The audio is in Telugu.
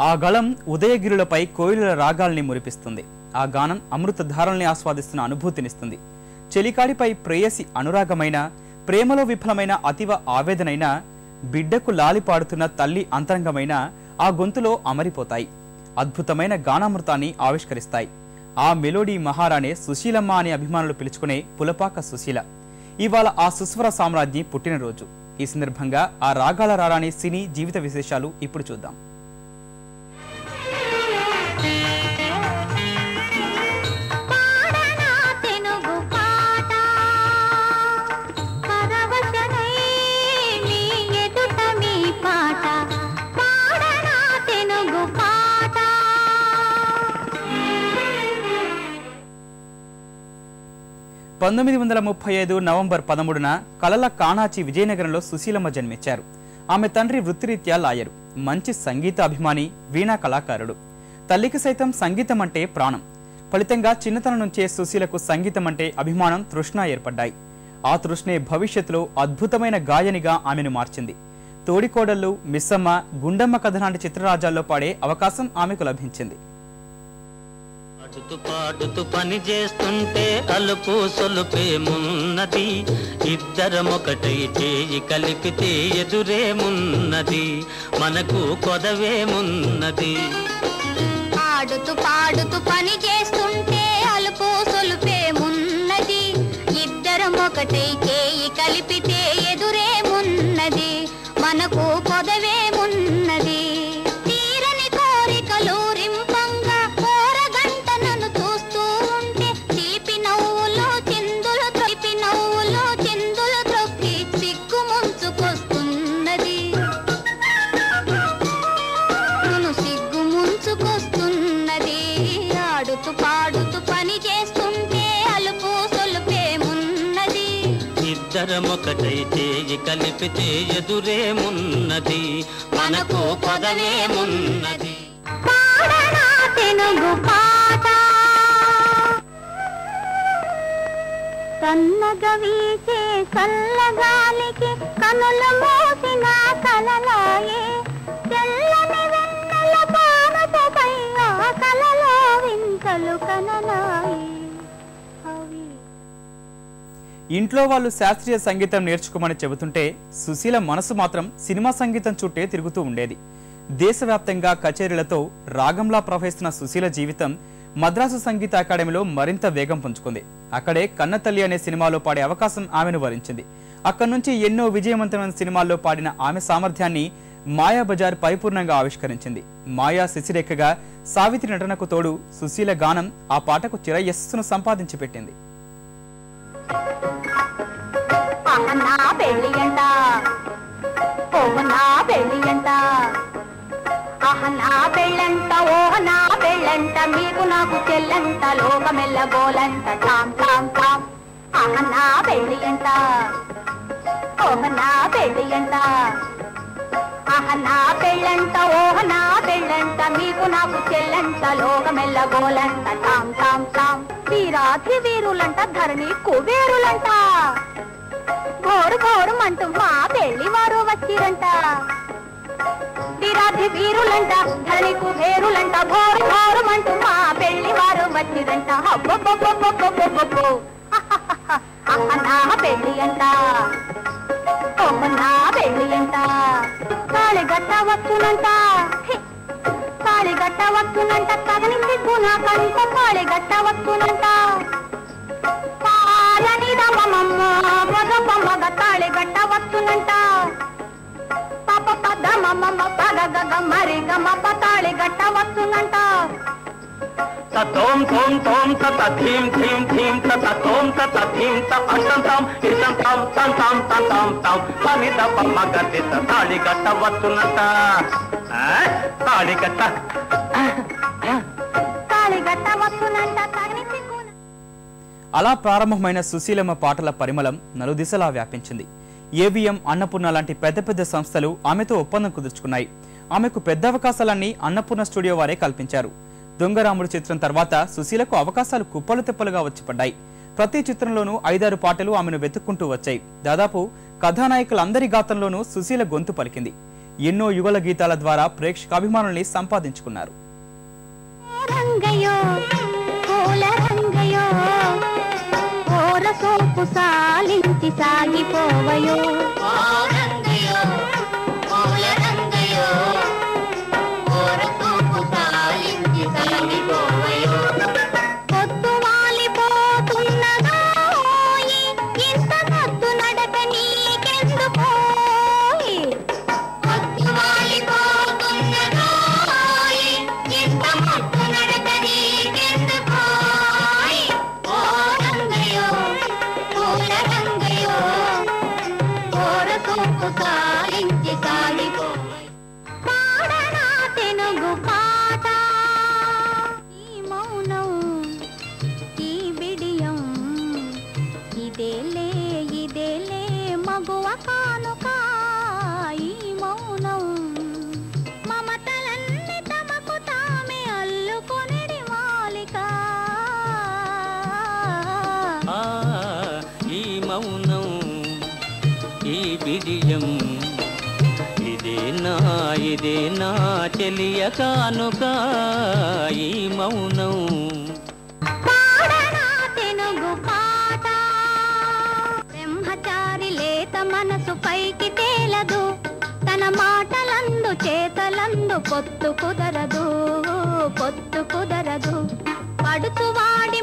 ఆ గళం ఉదయగిరులపై కోయిల రాగాల్ని మురిపిస్తుంది. ఆ గానం అమృతధారల్ని ఆస్వాదిస్తున్న అనుభూతినిస్తుంది. చెలికాడిపై ప్రేయసి అనురాగమైన, ప్రేమలో విఫలమైన అతివ ఆవేదనైన, బిడ్డకు లాలిపాడుతున్న తల్లి అంతరంగమైన ఆ గొంతులో అమరిపోతాయి. అద్భుతమైన గానామృతాన్ని ఆవిష్కరిస్తాయి. ఆ మెలోడీ మహారాణే సుశీలమ్మ అనే అభిమానులు పిలుచుకునే పులపాక సుశీల. ఇవాళ ఆ సుస్వర సామ్రాజ్ఞి పుట్టినరోజు. ఈ సందర్భంగా ఆ రాగాల రారాణి సినీ జీవిత విశేషాలు ఇప్పుడు చూద్దాం. నవంబర్ 13న కలల కాణాచి విజయనగరంలో సుశీలమ్మ జన్మించారు. ఆమె తండ్రి వృత్తిరీత్యా లాయరు, మంచి సంగీత అభిమాని, వీణా కళాకారుడు. తల్లికి సైతం సంగీతం అంటే ప్రాణం. ఫలితంగా చిన్నతనం నుంచే సుశీలకు సంగీతం అంటే అభిమానం, తృష్ణ ఏర్పడ్డాయి. ఆ తృష్ణే భవిష్యత్తులో అద్భుతమైన గాయనిగా ఆమెను మార్చింది. తోడికోడళ్ళు, మిస్సమ్మ, గుండమ్మ కథ లాంటి చిత్రరాజాల్లో పాడే అవకాశం ఆమెకు లభించింది. పాడుతూ పని చేస్తుంటే అలుపు సొలుపేమున్నది, ఇద్దరమొకటై చేయి కలిపితే ఎదురేమున్నది, మనకు కొదవేమున్నది. పాడుతూ పాడుతూ పని చేస్తుంటే అలుపు సొలుపేమున్నది, ఇద్దరమొకటై చేయి కలిపితే ఎదురేమున్నది, మనకు కొదవేమున్నది. తీరని కోరికలు రింపంగా కోరగంట నన్ను చూస్తూ ఉంటే చిలిపి నవ్వులో చిందులు త్రొప్పి నవ్వులో చిందులు త్రొక్కి సిగ్గు ముంచుకొస్తున్నది, నన్ను సిగ్గు ముంచుకొస్తున్నది. ఆడుతూ పాడుతూ పని చేస్తుంటే అలుపు సొలుపేమున్నది, ఇద్దరమొకటై చేయి కలిపితే ఎదురేమున్నది, మనకు కొదవేమున్నది. పాడనా తెలుగు పాట సన్నగా వీచే చల్లగాలికి కనులు మోసిన కలలాయే, తెల్లని వెన్నెల పానపై ఆ కలలో వింతలు కనలాయే. ఇంట్లో వాళ్ళు శాస్త్రీయ సంగీతం నేర్చుకోమని చెబుతుంటే సుశీల మనసు మాత్రం సినిమా సంగీతం చుట్టే తిరుగుతూ ఉండేది. దేశవ్యాప్తంగా కచేరీలతో రాగంలా ప్రవహిస్తున్న సుశీల జీవితం మద్రాసు సంగీత అకాడమీలో మరింత వేగం పుంజుకుంది. అక్కడే కన్నతల్లి అనే సినిమాలో పాడే అవకాశం ఆమెను వరించింది. అక్కడి నుంచి ఎన్నో విజయవంతమైన సినిమాల్లో పాడిన ఆమె సామర్థ్యాన్ని మాయాబజార్ పరిపూర్ణంగా ఆవిష్కరించింది. మాయా శశిరేఖగా సావిత్రి నటనకు తోడు సుశీల గానం ఆ పాటకు చిరయస్సును సంపాదించి పెట్టింది. నా పెళ్ళి అంట, ఓహ నా పెళ్ళి అంట, ఆహ నా పెళ్ళంట, ఓహ నా పెళ్ళంట, మీకు నాకు చెల్లంట, లోకమెల్ల గోలంట, టామ్ టామ్ టామ్. ఆహ నా పెళ్ళి అంట, ఓహ నా పెళ్ళి అంట, ఆహ నా పెళ్ళంట, ఓహ నా పెళ్ళంట, మీకు నాకు చెల్లంట, లోకమెల్ల గోలంట, టామ్ టామ్ టామ్. వీరాధి వీరులంట, ధరణి కుబేరులంట, ఘోరు ఘోరుమంటూ మా పెళ్లి వారు వచ్చిరంట. వీరాధి వీరులంట, ధరణి కుబేరులంట, ఘోరు ఘోరుమంటూ మా పెళ్లి వారు వచ్చిరంట. అబ్బబ్బబ్బబ్బబ్బబ్బబ్బో నా పెళ్లి అంట, ఓహ నా పెళ్లి అంట, తాళిగట్ట వచ్చునంట, తాళిగట్ట వచ్చునంట, కదని సిగ్గునా కంట, తాళిగట్ట వచ్చునంట, పాలని రమమ్మ మగ మగ తాళిగట్ట వచ్చునంట, పాప పద మమ్మ పగ గగ మరి గమ తాళిగట్ట వచ్చునంట. తోం తోం తోం తత థీం థీం థీం తత తోం తత థీం త అంతం తం ఇతం తం తం తం తం తం తం పని దప మగతి తాళిగట్ట వచ్చునంట, తాళిగట్ట తాళిగట్ట వచ్చునంట, తగని సిగ్గున. అలా ప్రారంభమైన సుశీలమ్మ పాటల పరిమళం నలుదిశలా వ్యాపించింది. ఏవిఎం, అన్నపూర్ణ లాంటి పెద్ద పెద్ద సంస్థలు ఆమెతో ఒప్పందం కుదుర్చుకున్నాయి. ఆమెకు పెద్ద అవకాశాలన్నీ అన్నపూర్ణ స్టూడియో వారే కల్పించారు. దొంగరాముడు చిత్రం తర్వాత సుశీలకు అవకాశాలు కుప్పలు తెప్పలుగా వచ్చిపడ్డాయి. ప్రతి చిత్రంలోనూ 5-6 పాటలు ఆమెను వెతుక్కుంటూ వచ్చాయి. దాదాపు కథానాయకులందరి గాతంలోనూ సుశీల గొంతు పలికింది. ఎన్నో యుగల గీతాల ద్వారా ప్రేక్షకాభిమానుల్ని సంపాదించుకున్నారు. ఇదేనా చెలియ కానుక ఈ మౌనం తెనుగు పాట బ్రహ్మచారి లేత మనసు పైకి తేలదు తన మాటలందు చేతలందు పొత్తు కుదరదు పడుతు వాడి